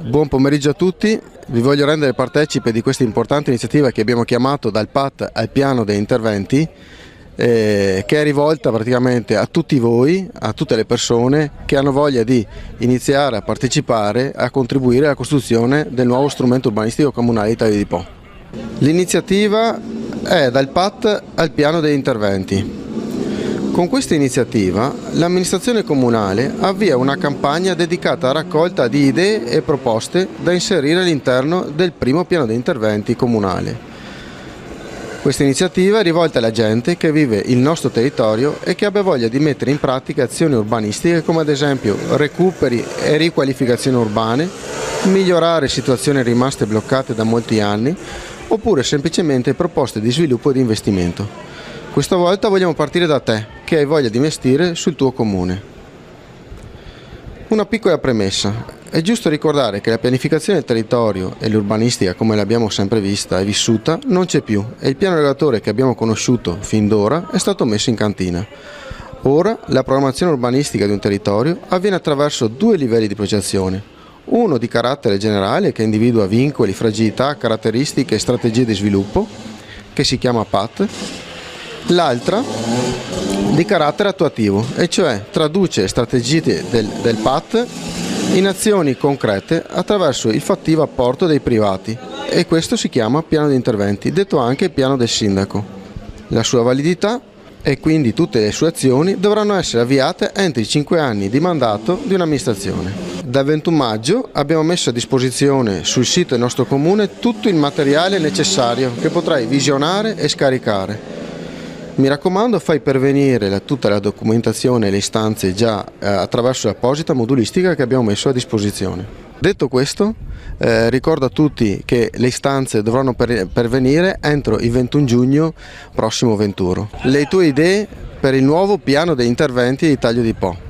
Buon pomeriggio a tutti, vi voglio rendere partecipe di questa importante iniziativa che abbiamo chiamato dal PAT al piano dei interventi, che è rivolta praticamente a tutti voi, a tutte le persone che hanno voglia di iniziare a partecipare, a contribuire alla costruzione del nuovo strumento urbanistico comunale di Taglio di Po. L'iniziativa è dal PAT al piano degli interventi. Con questa iniziativa l'amministrazione comunale avvia una campagna dedicata alla raccolta di idee e proposte da inserire all'interno del primo piano di interventi comunale. Questa iniziativa è rivolta alla gente che vive il nostro territorio e che abbia voglia di mettere in pratica azioni urbanistiche come ad esempio recuperi e riqualificazioni urbane, migliorare situazioni rimaste bloccate da molti anni oppure semplicemente proposte di sviluppo e di investimento. Questa volta vogliamo partire da te, che hai voglia di investire sul tuo comune. Una piccola premessa. È giusto ricordare che la pianificazione del territorio e l'urbanistica, come l'abbiamo sempre vista e vissuta, non c'è più e il piano regolatore che abbiamo conosciuto fin d'ora è stato messo in cantina. Ora la programmazione urbanistica di un territorio avviene attraverso due livelli di progettazione. Uno di carattere generale che individua vincoli, fragilità, caratteristiche e strategie di sviluppo, che si chiama PAT. L'altra di carattere attuativo, e cioè traduce strategie del PAT in azioni concrete attraverso il fattivo apporto dei privati, e questo si chiama piano di interventi, detto anche piano del sindaco. La sua validità e quindi tutte le sue azioni dovranno essere avviate entro i 5 anni di mandato di un'amministrazione. Dal 21 maggio abbiamo messo a disposizione sul sito del nostro comune tutto il materiale necessario che potrai visionare e scaricare. Mi raccomando, fai pervenire tutta la documentazione e le istanze già attraverso l'apposita modulistica che abbiamo messo a disposizione. Detto questo, ricordo a tutti che le istanze dovranno pervenire entro il 21 giugno prossimo venturo. Le tue idee per il nuovo piano degli interventi di Taglio di Po.